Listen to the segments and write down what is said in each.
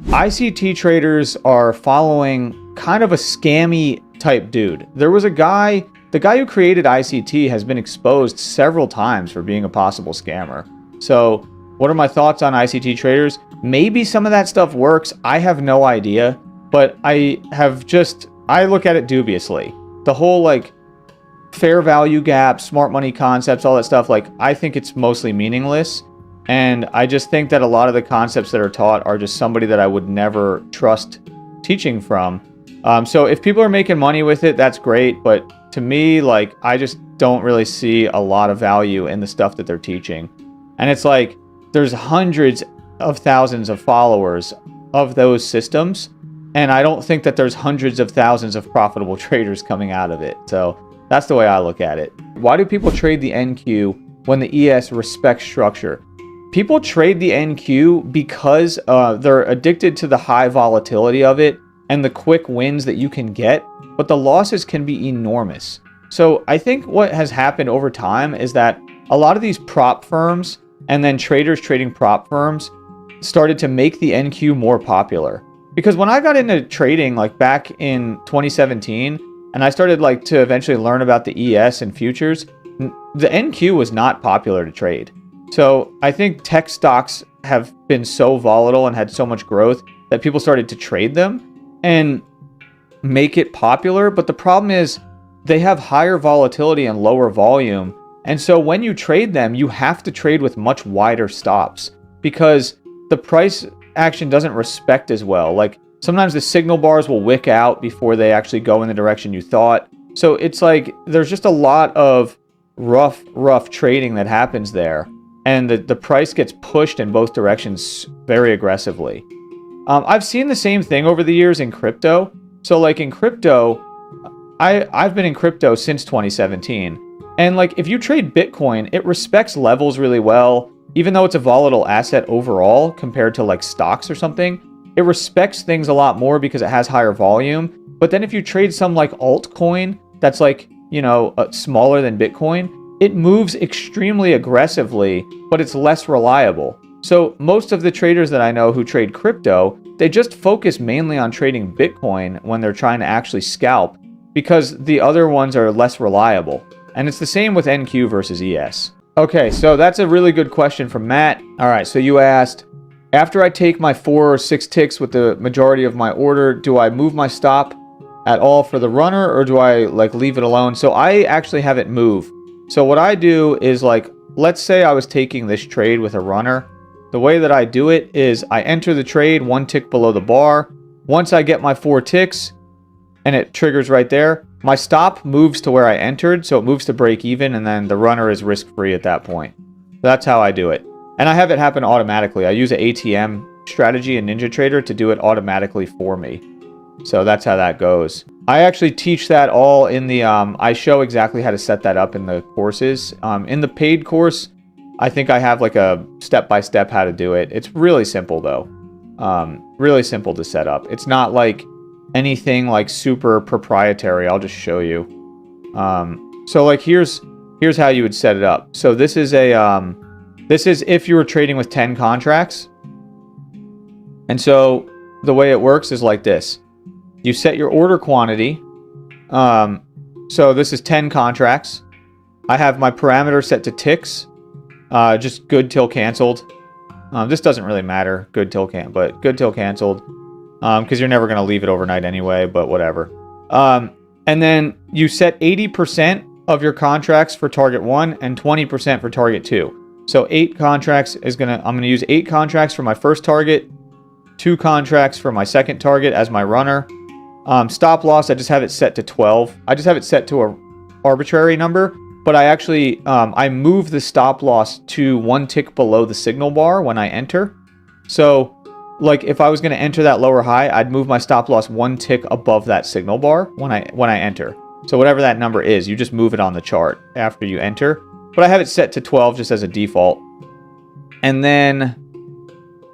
ICT traders are following kind of a scammy type dude. There was a guy, the guy who created ICT has been exposed several times for being a possible scammer. So what are my thoughts on ICT traders? Maybe some of that stuff works. I have no idea, but I look at it dubiously. The whole like fair value gap, smart money concepts, all that stuff, like I think it's mostly meaningless. And I just think that a lot of the concepts that are taught are just somebody that I would never trust teaching from. So if people are making money with it, that's great. But to me, like, I just don't really see a lot of value in the stuff that they're teaching. And it's like, there's hundreds of thousands of followers of those systems. And I don't think that there's hundreds of thousands of profitable traders coming out of it. So that's the way I look at it. Why do people trade the NQ when the ES respects structure? People trade the NQ because they're addicted to the high volatility of it and the quick wins that you can get, but the losses can be enormous. So I think what has happened over time is that a lot of these prop firms and then traders trading prop firms started to make the NQ more popular. Because when I got into trading like back in 2017 and I started like to eventually learn about the ES and futures, the NQ was not popular to trade. So I think tech stocks have been so volatile and had so much growth that people started to trade them and make it popular. But the problem is they have higher volatility and lower volume. And so when you trade them, you have to trade with much wider stops because the price action doesn't respect as well. Like sometimes the signal bars will wick out before they actually go in the direction you thought. So it's like there's just a lot of rough trading that happens there. And the price gets pushed in both directions very aggressively. I've seen the same thing over the years in crypto. So like in crypto, I've been in crypto since 2017. And like if you trade Bitcoin, it respects levels really well. Even though it's a volatile asset overall compared to like stocks or something, it respects things a lot more because it has higher volume. But then if you trade some like altcoin that's like, you know, smaller than Bitcoin, it moves extremely aggressively, but it's less reliable. So most of the traders that I know who trade crypto, they just focus mainly on trading Bitcoin when they're trying to actually scalp because the other ones are less reliable. And it's the same with NQ versus ES. Okay, so that's a really good question from Matt. All right, so you asked, after I take my 4 or 6 ticks with the majority of my order, do I move my stop at all for the runner or do I like leave it alone? So I actually have it move. So what I do is like, let's say I was taking this trade with a runner. The way that I do it is I enter the trade 1 tick below the bar. Once I get my 4 ticks and it triggers right there, my stop moves to where I entered. So it moves to break even and then the runner is risk free at that point. That's how I do it. And I have it happen automatically. I use an ATM strategy in NinjaTrader to do it automatically for me. So that's how that goes. I actually teach that all in the, I show exactly how to set that up in the courses. In the paid course, I think I have like a step-by-step how to do it. It's really simple though. Really simple to set up. It's not like anything like super proprietary. I'll just show you. So like here's how you would set it up. So this is a, this is if you were trading with 10 contracts. And so the way it works is like this. You set your order quantity. So this is 10 contracts. I have my parameter set to ticks. Just good till canceled. This doesn't really matter, good till canceled. Because you're never going to leave it overnight anyway, but whatever. And then you set 80% of your contracts for target 1 and 20% for target 2. So 8 contracts is I'm going to use 8 contracts for my first target, 2 contracts for my second target as my runner. Stop loss, I just have it set to 12. I just have it set to an arbitrary number, but I actually, I move the stop loss to 1 tick below the signal bar when I enter. So like if I was going to enter that lower high, I'd move my stop loss 1 tick above that signal bar when I enter. So whatever that number is, you just move it on the chart after you enter. But I have it set to 12 just as a default. And then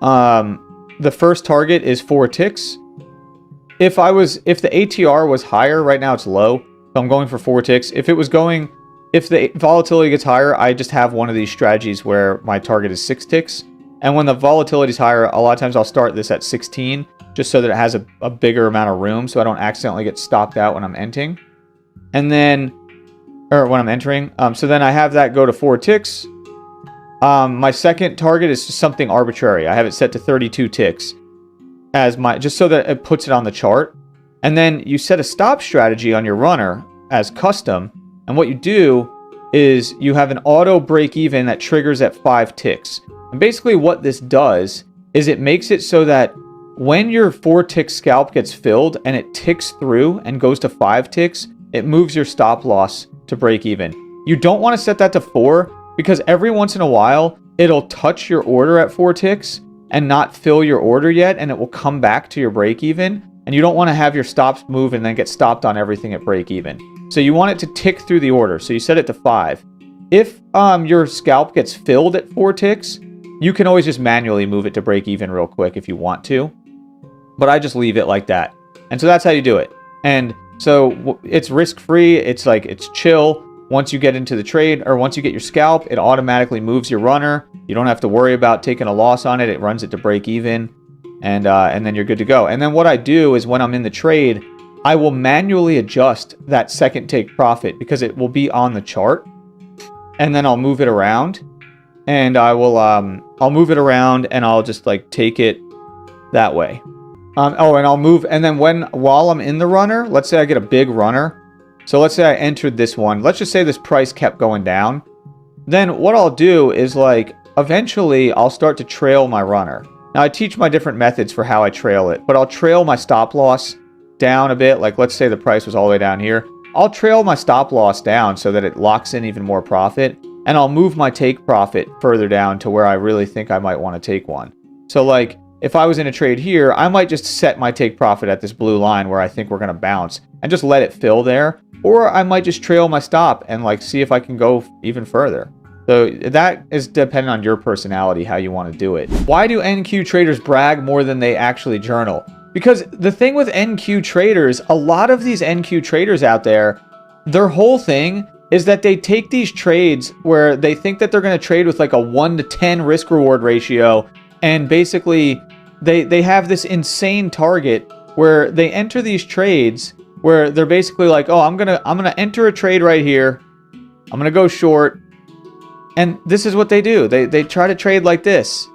the first target is 4 ticks. If the ATR was higher, right now it's low, so I'm going for 4 ticks. If the volatility gets higher, I just have one of these strategies where my target is 6 ticks. And when the volatility is higher, a lot of times I'll start this at 16 just so that it has a bigger amount of room so I don't accidentally get stopped out when I'm entering. And then, or when I'm entering. So then I have that go to 4 ticks. My second target is just something arbitrary. I have it set to 32 ticks as just so that it puts it on the chart. And then you set a stop strategy on your runner as custom. And what you do is you have an auto break even that triggers at 5 ticks. And basically what this does is it makes it so that when your 4 tick scalp gets filled and it ticks through and goes to 5 ticks, it moves your stop loss to break even. You don't want to set that to 4 because every once in a while it'll touch your order at 4 ticks and not fill your order yet, and it will come back to your break even. And you don't want to have your stops move and then get stopped on everything at break even. So you want it to tick through the order. So you set it to 5. If your scalp gets filled at 4 ticks, you can always just manually move it to break even real quick if you want to. But I just leave it like that. And so that's how you do it. And so it's risk-free. It's like, it's chill. Once you get into the trade, or once you get your scalp, it automatically moves your runner. You don't have to worry about taking a loss on it. It runs it to break even. And then you're good to go. And then what I do is when I'm in the trade, I will manually adjust that second take profit because it will be on the chart. And then I'll move it around. And I'll move it around and I'll just like take it that way. And I'll move, and then while I'm in the runner, let's say I get a big runner. So let's say I entered this one. Let's just say this price kept going down. Then what I'll do is like, eventually I'll start to trail my runner. Now I teach my different methods for how I trail it, but I'll trail my stop loss down a bit. Like let's say the price was all the way down here. I'll trail my stop loss down so that it locks in even more profit. And I'll move my take profit further down to where I really think I might want to take one. So like, if I was in a trade here, I might just set my take profit at this blue line where I think we're going to bounce and just let it fill there. Or I might just trail my stop and like see if I can go even further. So that is dependent on your personality, how you want to do it. Why do NQ traders brag more than they actually journal? Because the thing with NQ traders, a lot of these NQ traders out there, their whole thing is that they take these trades where they think that they're going to trade with like a 1 to 10 risk reward ratio. And basically they have this insane target where they enter these trades where they're basically like, oh, I'm gonna enter a trade right here. I'm gonna go short. And this is what they do. They try to trade like this.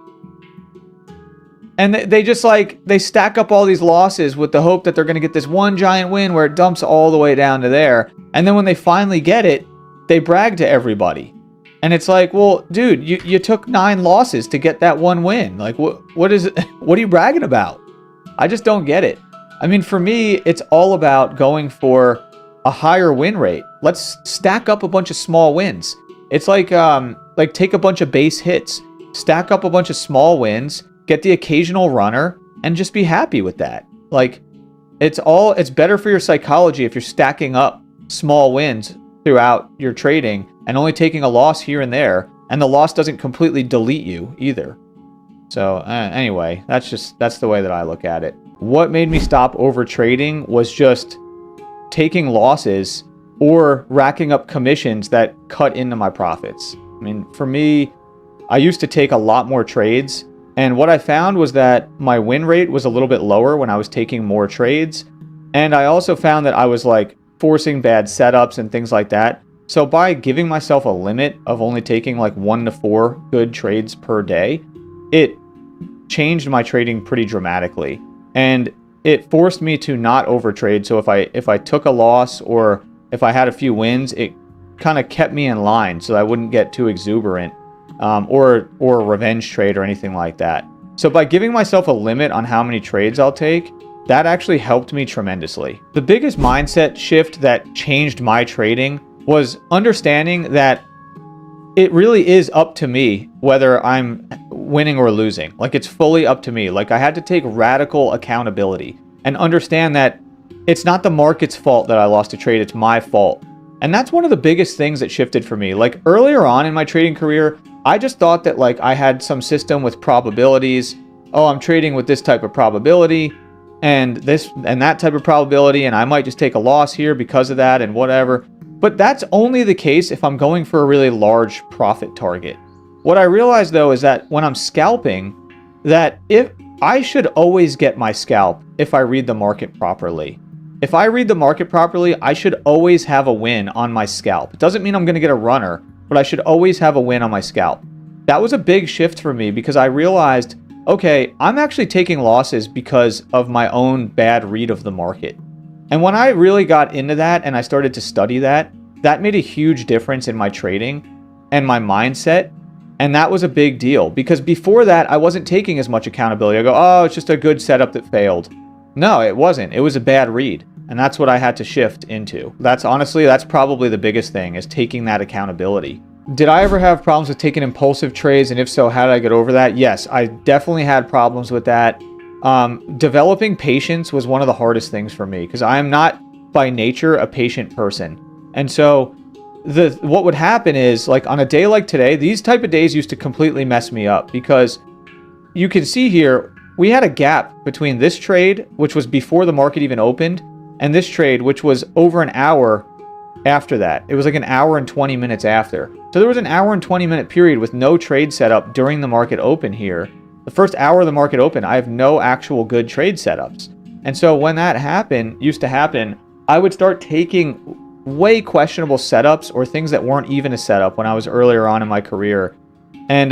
And they just like, they stack up all these losses with the hope that they're going to get this one giant win where it dumps all the way down to there. And then when they finally get it, they brag to everybody. And it's like, well, dude, you took 9 losses to get that one win. Like, what is it? What are you bragging about? I just don't get it. I mean, for me, it's all about going for a higher win rate. Let's stack up a bunch of small wins. It's like take a bunch of base hits, stack up a bunch of small wins, get the occasional runner, and just be happy with that. Like, it's better for your psychology if you're stacking up small wins throughout your trading and only taking a loss here and there, and the loss doesn't completely delete you either. So anyway, that's the way that I look at it. What made me stop over trading was just taking losses or racking up commissions that cut into my profits. I mean, for me, I used to take a lot more trades, and what I found was that my win rate was a little bit lower when I was taking more trades. And I also found that I was like forcing bad setups and things like that. So by giving myself a limit of only taking like 1 to 4 good trades per day, it changed my trading pretty dramatically. And it forced me to not overtrade. So if I took a loss or if I had a few wins, it kind of kept me in line so I wouldn't get too exuberant or a revenge trade or anything like that. So by giving myself a limit on how many trades I'll take, that actually helped me tremendously. The biggest mindset shift that changed my trading was understanding that it really is up to me whether I'm winning or losing. Like, it's fully up to me. Like, I had to take radical accountability and understand that it's not the market's fault that I lost a trade, it's my fault. And that's one of the biggest things that shifted for me. Like, earlier on in my trading career, I just thought that like I had some system with probabilities. Oh, I'm trading with this type of probability and this and that type of probability, and I might just take a loss here because of that and whatever. But that's only the case if I'm going for a really large profit target. What I realized though is that when I'm scalping, that if I should always get my scalp if I read the market properly. If I read the market properly, I should always have a win on my scalp. It doesn't mean I'm going to get a runner, but I should always have a win on my scalp. That was a big shift for me because I realized, okay, I'm actually taking losses because of my own bad read of the market. And when I really got into that and I started to study that, that made a huge difference in my trading and my mindset. And that was a big deal because before that, I wasn't taking as much accountability. I go, oh, it's just a good setup that failed. No, it wasn't. It was a bad read. And that's what I had to shift into. That's probably the biggest thing, is taking that accountability. Did I ever have problems with taking impulsive trades? And if so, how did I get over that? Yes, I definitely had problems with that. Developing patience was one of the hardest things for me because I am not by nature a patient person. And so what would happen is, like on a day like today, these type of days used to completely mess me up because you can see here, we had a gap between this trade, which was before the market even opened, and this trade, which was over an hour after that. It was like an hour and 20 minutes after. So there was an hour and 20 minute period with no trade setup during the market open here. The first hour of the market open, I have no actual good trade setups. And so when that used to happen, I would start taking way questionable setups or things that weren't even a setup when I was earlier on in my career. And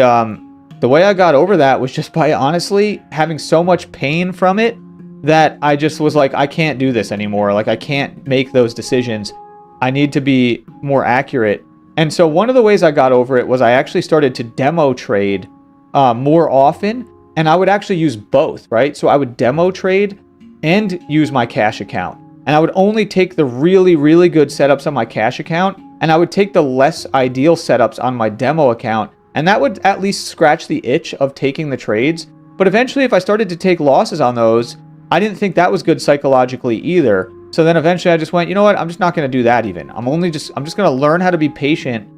the way I got over that was just by honestly having so much pain from it that I just was like, I can't do this anymore. Like I can't make those decisions. I need to be more accurate. And so one of the ways I got over it was I actually started to demo trade more often. And I would actually use both, right? So I would demo trade and use my cash account. And I would only take the really, really good setups on my cash account. And I would take the less ideal setups on my demo account. And that would at least scratch the itch of taking the trades. But eventually, if I started to take losses on those, I didn't think that was good psychologically either. So then eventually I just went, you know what? I'm just not going to do that even. I'm just going to learn how to be patient.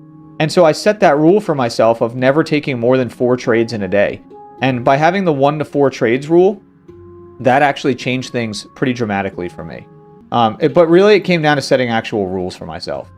And so I set that rule for myself of never taking more than 4 trades in a day. And by having the 1 to 4 trades rule, that actually changed things pretty dramatically for me. But really, it came down to setting actual rules for myself.